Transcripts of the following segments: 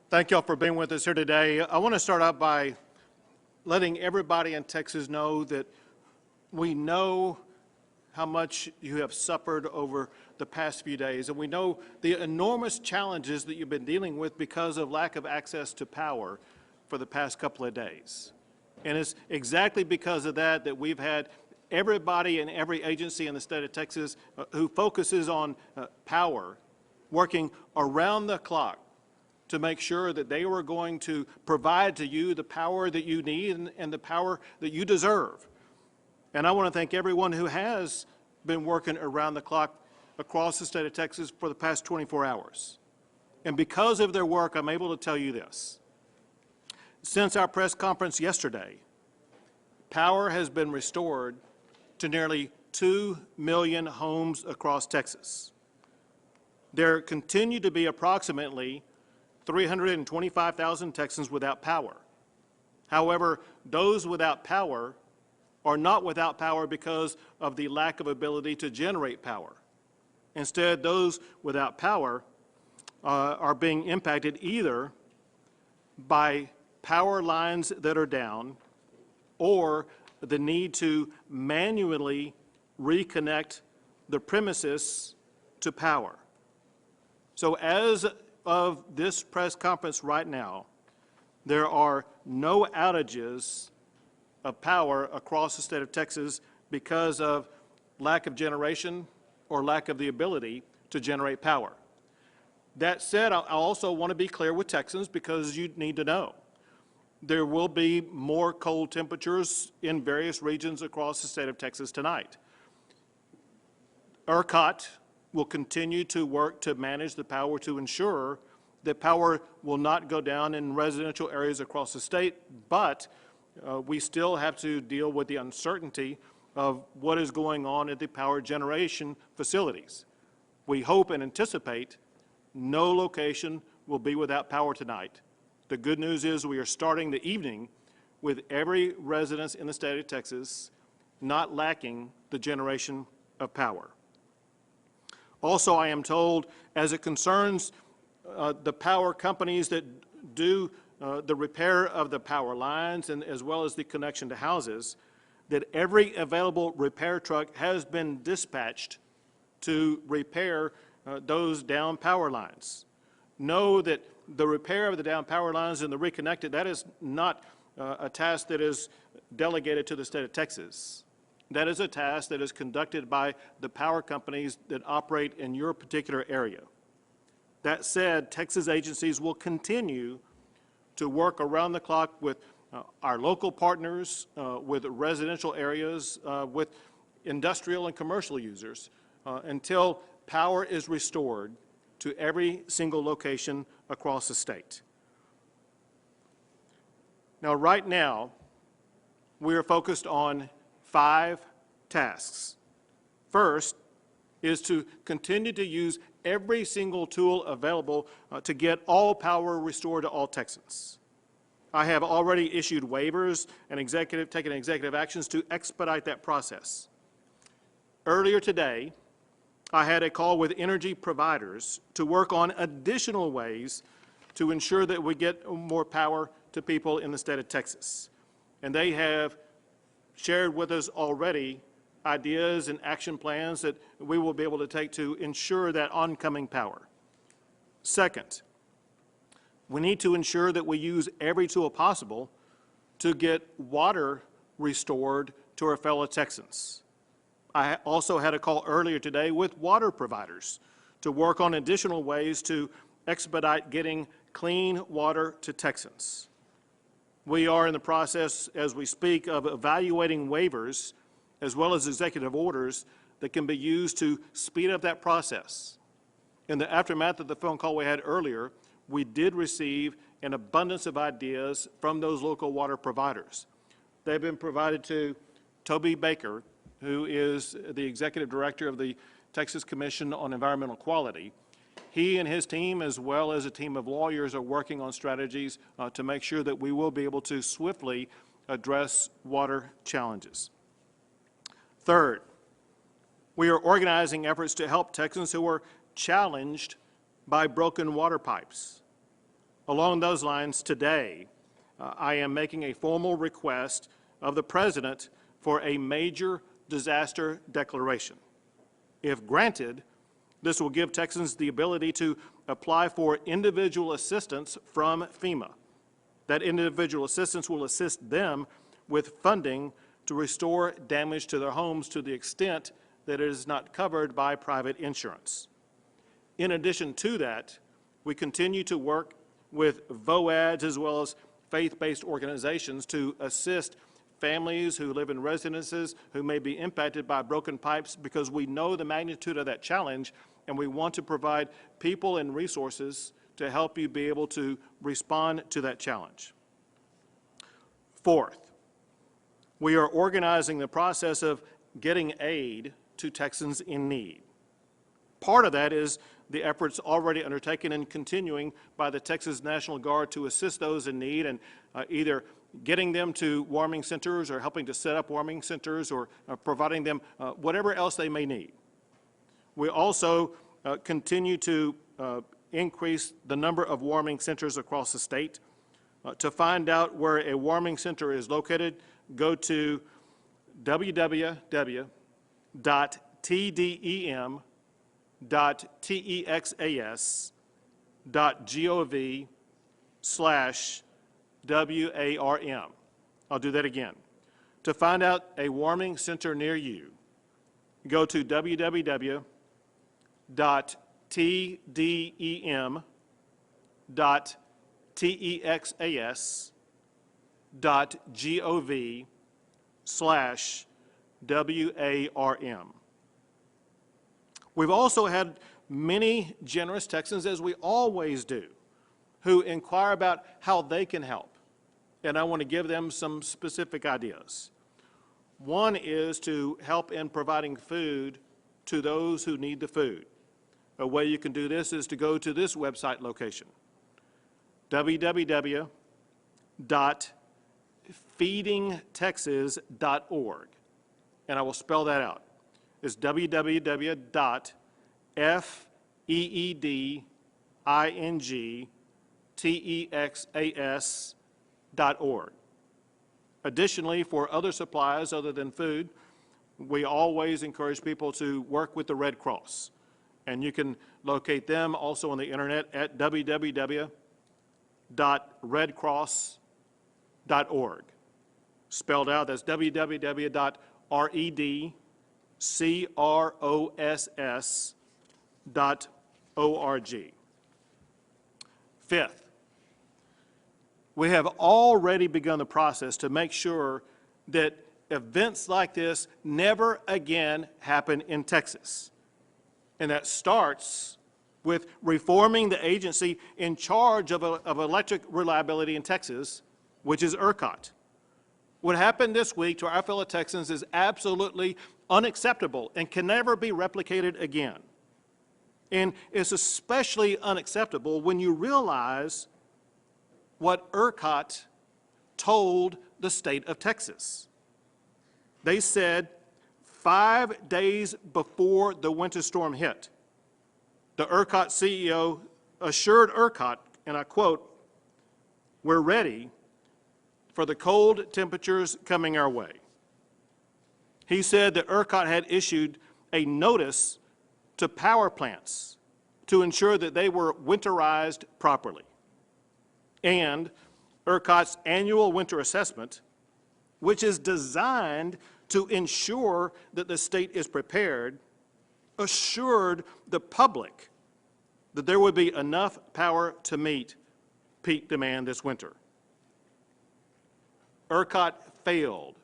Thank y'all for being with us here today. I want to start out by letting everybody in Texas know that we know how much you have suffered over the past few days, and we know the enormous challenges that you've been dealing with because of lack of access to power for the past couple of days. And it's exactly because of that that we've had everybody in every agency in the state of Texas who focuses on power working around the clock to make sure that they were going to provide to you the power that you need and the power that you deserve. And I want to thank everyone who has been working around the clock across the state of Texas for the past 24 hours. And because of their work, I'm able to tell you this. Since our press conference yesterday, power has been restored to nearly 2 million homes across Texas. There continue to be approximately 325,000 Texans without power. However, those without power are not without power because of the lack of ability to generate power. Instead, those without power are being impacted either by power lines that are down or the need to manually reconnect the premises to power. So as of this press conference right now, there are no outages of power across the state of Texas because of lack of generation or lack of the ability to generate power. That said, I also want to be clear with Texans because you need to know. There will be more cold temperatures in various regions across the state of Texas tonight. ERCOT will continue to work to manage the power to ensure that power will not go down in residential areas across the state, but we still have to deal with the uncertainty of what is going on at the power generation facilities. We hope and anticipate no location will be without power tonight. The good news is we are starting the evening with every resident in the state of Texas not lacking the generation of power. Also, I am told, as it concerns the power companies that do the repair of the power lines and as well as the connection to houses, that every available repair truck has been dispatched to repair those down power lines. Know that the repair of the down power lines and the reconnected, that is not a task that is delegated to the state of Texas. That is a task that is conducted by the power companies that operate in your particular area. That said, Texas agencies will continue to work around the clock with our local partners, with residential areas, with industrial and commercial users until power is restored to every single location across the state. Now, right now, we are focused on 5 tasks. First is to continue to use every single tool available to get all power restored to all Texans. I have already issued waivers and taken executive actions to expedite that process. Earlier today, I had a call with energy providers to work on additional ways to ensure that we get more power to people in the state of Texas. And they have shared with us already ideas and action plans that we will be able to take to ensure that oncoming power. Second, we need to ensure that we use every tool possible to get water restored to our fellow Texans. I also had a call earlier today with water providers to work on additional ways to expedite getting clean water to Texans. We are in the process, as we speak, of evaluating waivers as well as executive orders that can be used to speed up that process. In the aftermath of the phone call we had earlier, we did receive an abundance of ideas from those local water providers. They've been provided to Toby Baker, who is the executive director of the Texas Commission on Environmental Quality. He and his team, as well as a team of lawyers, are working on strategies to make sure that we will be able to swiftly address water challenges. Third, we are organizing efforts to help Texans who are challenged by broken water pipes. Along those lines, today, I am making a formal request of the President for a major disaster declaration. If granted, this will give Texans the ability to apply for individual assistance from FEMA. That individual assistance will assist them with funding to restore damage to their homes to the extent that it is not covered by private insurance. In addition to that, we continue to work with VOADs as well as faith-based organizations to assist families who live in residences who may be impacted by broken pipes, because we know the magnitude of that challenge, and we want to provide people and resources to help you be able to respond to that challenge. Fourth, we are organizing the process of getting aid to Texans in need. Part of that is the efforts already undertaken and continuing by the Texas National Guard to assist those in need, and either getting them to warming centers or helping to set up warming centers or providing them whatever else they may need. We also continue to increase the number of warming centers across the state. To find out where a warming center is located, go to www.tdem.texas.gov/WARM. I'll do that again. To find out a warming center near you, go to www.tdem.texas.gov/WARM. We've also had many generous Texans, as we always do, who inquire about how they can help. And I want to give them some specific ideas. One is to help in providing food to those who need the food. A way you can do this is to go to this website location, www.feedingtexas.org. And I will spell that out. It's www.feedingtexas.org. Additionally, for other supplies other than food, we always encourage people to work with the Red Cross. And you can locate them also on the internet at www.redcross.org. Spelled out, that's www.redcross.org. Fifth, we have already begun the process to make sure that events like this never again happen in Texas. And that starts with reforming the agency in charge of electric reliability in Texas, which is ERCOT. What happened this week to our fellow Texans is absolutely unacceptable and can never be replicated again. And it's especially unacceptable when you realize what ERCOT told the state of Texas. They said 5 days before the winter storm hit, the ERCOT CEO assured ERCOT, and I quote, "We're ready for the cold temperatures coming our way." He said that ERCOT had issued a notice to power plants to ensure that they were winterized properly. And ERCOT's annual winter assessment, which is designed to ensure that the state is prepared, assured the public that there would be enough power to meet peak demand this winter. ERCOT failed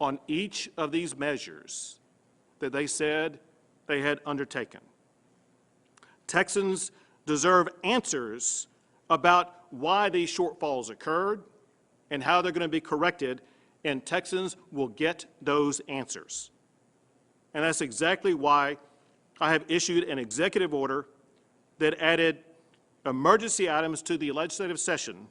on each of these measures that they said they had undertaken. Texans deserve answers about why these shortfalls occurred and how they're going to be corrected, and Texans will get those answers. And that's exactly why I have issued an executive order that added emergency items to the legislative session,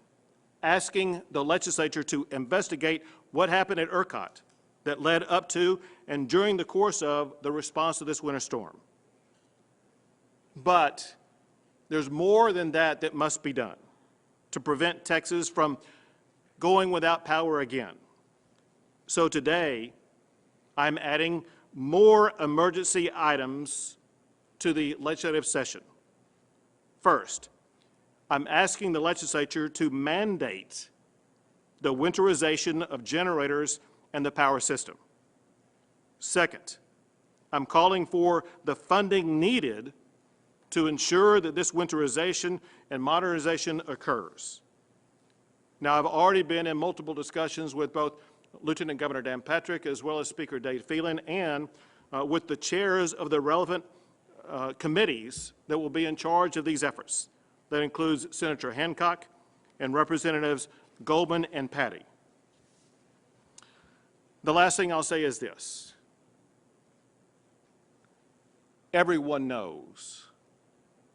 asking the legislature to investigate what happened at ERCOT that led up to and during the course of the response to this winter storm. But there's more than that that must be done. to prevent Texas from going without power again. So today, I'm adding more emergency items to the legislative session. First, I'm asking the legislature to mandate the winterization of generators and the power system. Second, I'm calling for the funding needed to ensure that this winterization and modernization occurs. Now, I've already been in multiple discussions with both Lieutenant Governor Dan Patrick as well as Speaker Dave Phelan and with the chairs of the relevant committees that will be in charge of these efforts. That includes Senator Hancock and Representatives Goldman and Patty. The last thing I'll say is this. Everyone knows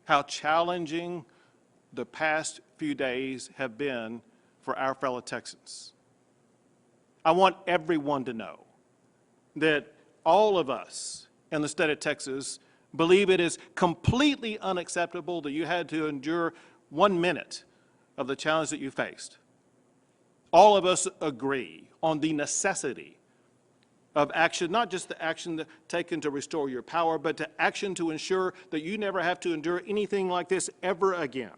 how challenging the past few days have been for our fellow Texans. I want everyone to know that all of us in the state of Texas believe it is completely unacceptable that you had to endure 1 minute of the challenge that you faced. All of us agree on the necessity of action, not just the action taken to restore your power, but to action to ensure that you never have to endure anything like this ever again.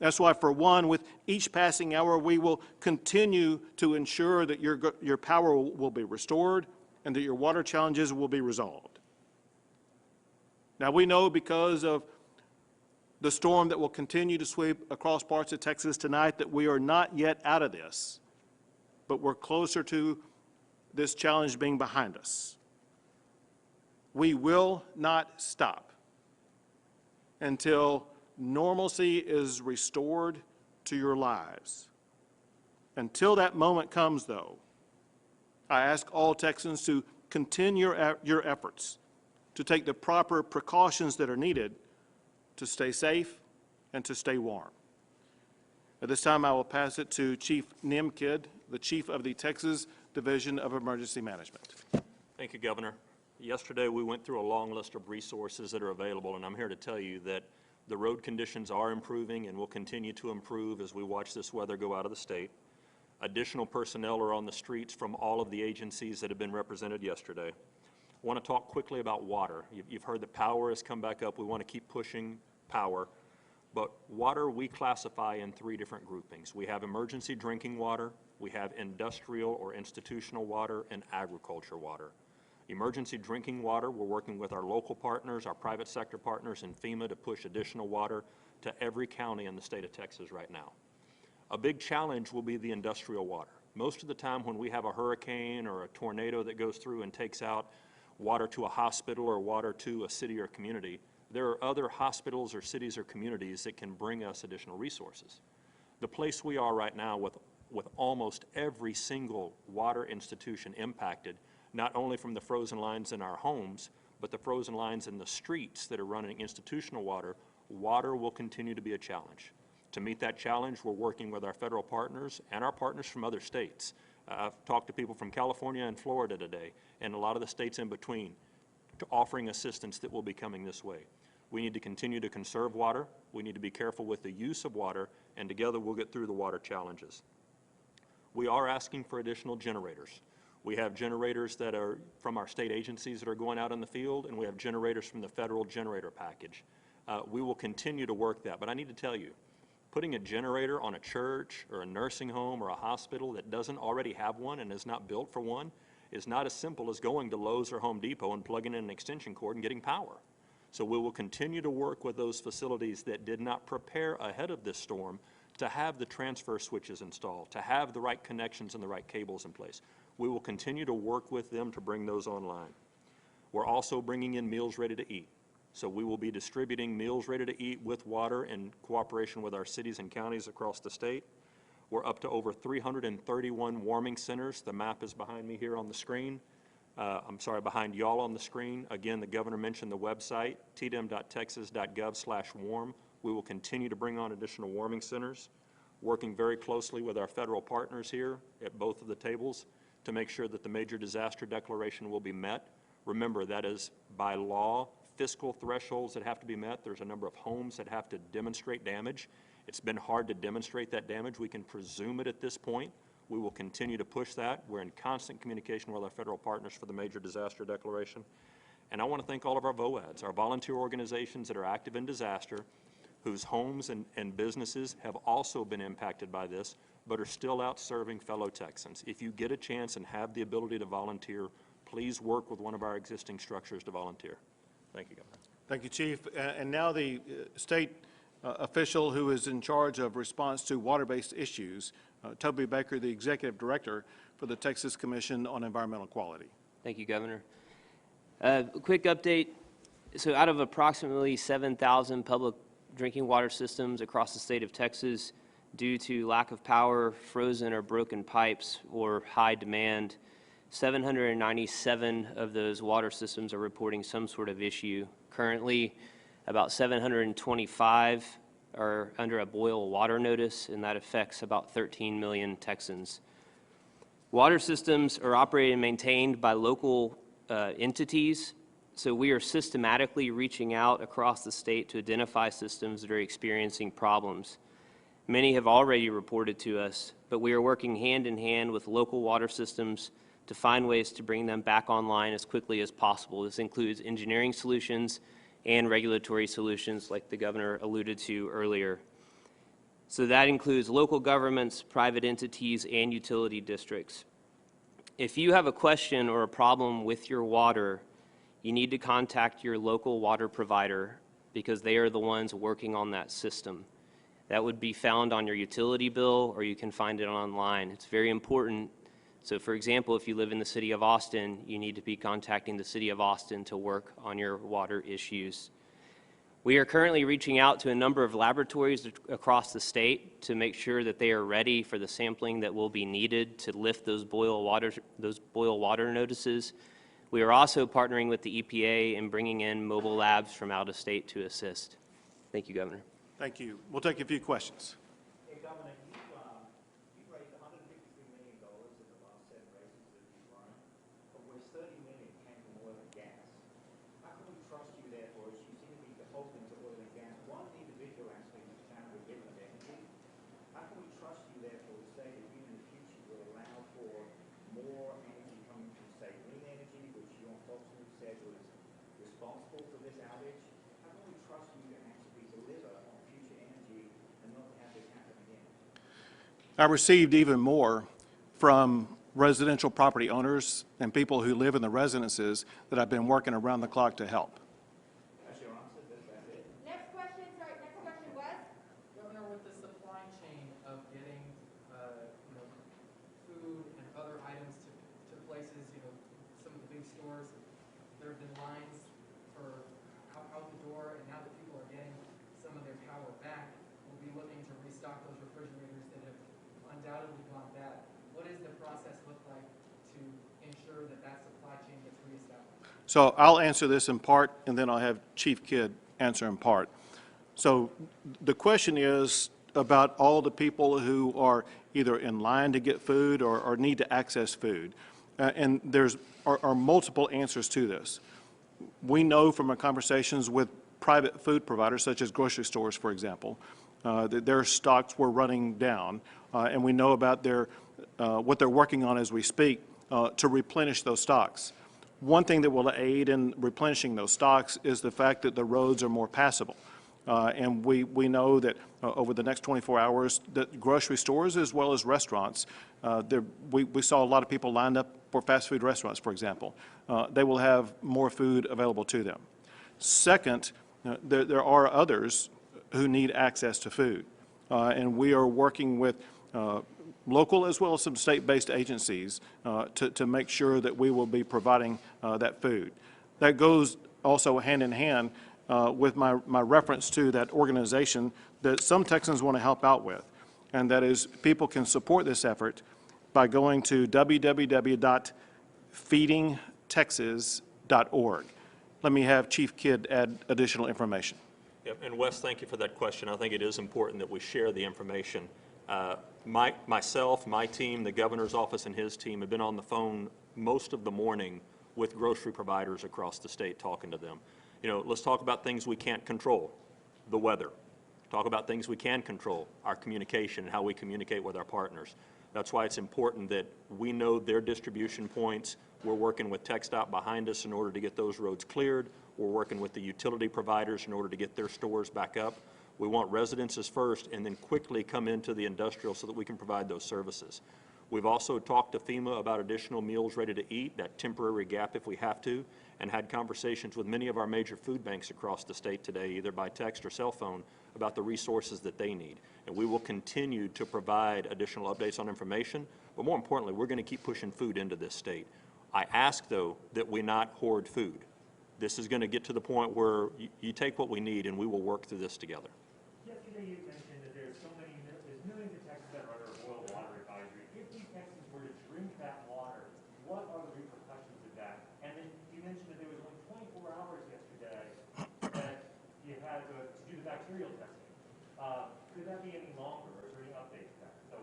That's why, for one, with each passing hour, we will continue to ensure that your power will be restored and that your water challenges will be resolved. Now, we know because of the storm that will continue to sweep across parts of Texas tonight that we are not yet out of this, but we're closer to this challenge being behind us. We will not stop until normalcy is restored to your lives. Until that moment comes, though, I ask all Texans to continue your efforts to take the proper precautions that are needed to stay safe and to stay warm. At this time, I will pass it to Chief Nimkid, the Chief of the Texas Division of Emergency Management. Thank you, Governor. Yesterday, we went through a long list of resources that are available, and I'm here to tell you that the road conditions are improving and will continue to improve as we watch this weather go out of the state. Additional personnel are on the streets from all of the agencies that have been represented yesterday. I want to talk quickly about water. You've heard that power has come back up. We want to keep pushing power. But water we classify in 3 different groupings. We have emergency drinking water, we have industrial or institutional water, and agriculture water. Emergency drinking water, we're working with our local partners, our private sector partners, and FEMA to push additional water to every county in the state of Texas right now. A big challenge will be the industrial water. Most of the time when we have a hurricane or a tornado that goes through and takes out water to a hospital or water to a city or community, there are other hospitals or cities or communities that can bring us additional resources. The place we are right now with almost every single water institution impacted, not only from the frozen lines in our homes, but the frozen lines in the streets that are running institutional water, water will continue to be a challenge. To meet that challenge, we're working with our federal partners and our partners from other states. I've talked to people from California and Florida today, and a lot of the states in between, to offering assistance that will be coming this way. We need to continue to conserve water. We need to be careful with the use of water, and together we'll get through the water challenges. We are asking for additional generators. We have generators that are from our state agencies that are going out in the field, and we have generators from the federal generator package. We will continue to work that, but I need to tell you, putting a generator on a church or a nursing home or a hospital that doesn't already have one and is not built for one is not as simple as going to Lowe's or Home Depot and plugging in an extension cord and getting power. So we will continue to work with those facilities that did not prepare ahead of this storm to have the transfer switches installed, to have the right connections and the right cables in place. We will continue to work with them to bring those online. We're also bringing in meals ready to eat. So we will be distributing meals ready to eat with water in cooperation with our cities and counties across the state. We're up to over 331 warming centers. The map is behind me here on the screen. Behind y'all on the screen. Again, the governor mentioned the website, tdem.texas.gov/warm. We will continue to bring on additional warming centers, working very closely with our federal partners here at both of the tables to make sure that the major disaster declaration will be met. Remember, that is by law, fiscal thresholds that have to be met. There's a number of homes that have to demonstrate damage, It's been hard to demonstrate that damage. We can presume it at this point. We will continue to push that. We're in constant communication with our federal partners for the major disaster declaration. And I want to thank all of our VOADs, our volunteer organizations that are active in disaster, whose homes and businesses have also been impacted by this, but are still out serving fellow Texans. If you get a chance and have the ability to volunteer, please work with one of our existing structures to volunteer. Thank you, Governor. Thank you, Chief. And now the state official who is in charge of response to water-based issues, Toby Baker, the Executive Director for the Texas Commission on Environmental Quality. Thank you, Governor. A quick update. So out of approximately 7,000 public drinking water systems across the state of Texas, due to lack of power, frozen or broken pipes, or high demand, 797 of those water systems are reporting some sort of issue. Currently, about 725 are under a boil water notice, and that affects about 13 million Texans. Water systems are operated and maintained by local entities, so we are systematically reaching out across the state to identify systems that are experiencing problems. Many have already reported to us, but we are working hand in hand with local water systems to find ways to bring them back online as quickly as possible. This includes engineering solutions and regulatory solutions like the Governor alluded to earlier. So that includes local governments, private entities, and utility districts. If you have a question or a problem with your water, you need to contact your local water provider because they are the ones working on that system. That would be found on your utility bill, or you can find it online. It's very important. So for example, if you live in the city of Austin, you need to be contacting the city of Austin to work on your water issues. We are currently reaching out to a number of laboratories across the state to make sure that they are ready for the sampling that will be needed to lift those boil water notices. We are also partnering with the EPA and bringing in mobile labs from out of state to assist. Thank you, Governor. Thank you. We'll take a few questions. Hey, Governor, you raised $153 million in the last 7 races that you've run, of which $30 million came from oil and gas. How can we trust you, therefore, as you seem to be defaulting to oil and gas? One, the individual aspect of channel of energy. How can we trust you, therefore, to say that you in the future will allow for more energy coming from, say, green energy, which you unfortunately said was responsible for this outage? How can we trust you to actually deliver on future energy and not have this happen again? I received even more from residential property owners and people who live in the residences that I've been working around the clock to help. That's your answer? That's it? Next question, sorry, next question was? Governor, with the supply chain of getting, food and other items to places, some of the big stores, there have been lines for out the door, and now that people are getting some of their power back, we'll be looking to restock those refrigerators that have undoubtedly gone bad. What does the process look like to ensure that that supply chain gets reestablished? So I'll answer this in part, and then I'll have Chief Kidd answer in part. So the question is about all the people who are either in line to get food or need to access food. And there are multiple answers to this. We know from our conversations with private food providers, such as grocery stores, for example, that their stocks were running down, and we know about what they're working on as we speak to replenish those stocks. One thing that will aid in replenishing those stocks is the fact that the roads are more passable. And we know that over the next 24 hours, that grocery stores as well as restaurants, we saw a lot of people lined up for fast food restaurants, for example. They will have more food available to them. Second, there are others who need access to food. And we are working with local as well as some state-based agencies to make sure that we will be providing that food. That goes also hand in hand with my reference to that organization that some Texans want to help out with, and that is people can support this effort by going to www.feedingtexas.org. Let me have Chief Kidd add additional information. Yep, and Wes, thank you for that question. I think it is important that we share the information. Myself, my team, the governor's office and his team have been on the phone most of the morning with grocery providers across the state talking to them. Let's talk about things we can't control, the weather. Talk about things we can control, our communication and how we communicate with our partners. That's why it's important that we know their distribution points. We're working with TxDOT behind us in order to get those roads cleared. We're working with the utility providers in order to get their stores back up. We want residences first and then quickly come into the industrial so that we can provide those services. We've also talked to FEMA about additional meals ready to eat, that temporary gap if we have to, and had conversations with many of our major food banks across the state today, either by text or cell phone, about the resources that they need. And we will continue to provide additional updates on information, but more importantly, we're going to keep pushing food into this state. I ask, though, that we not hoard food. This is going to get to the point where you take what we need and we will work through this together. Yesterday you mentioned that there's millions of Texans that are under a boil water advisory. If these Texans were to drink that water, what are the repercussions of that? And then you mentioned that there was only 24 hours yesterday that you had to do the bacterial testing. Could that be any longer?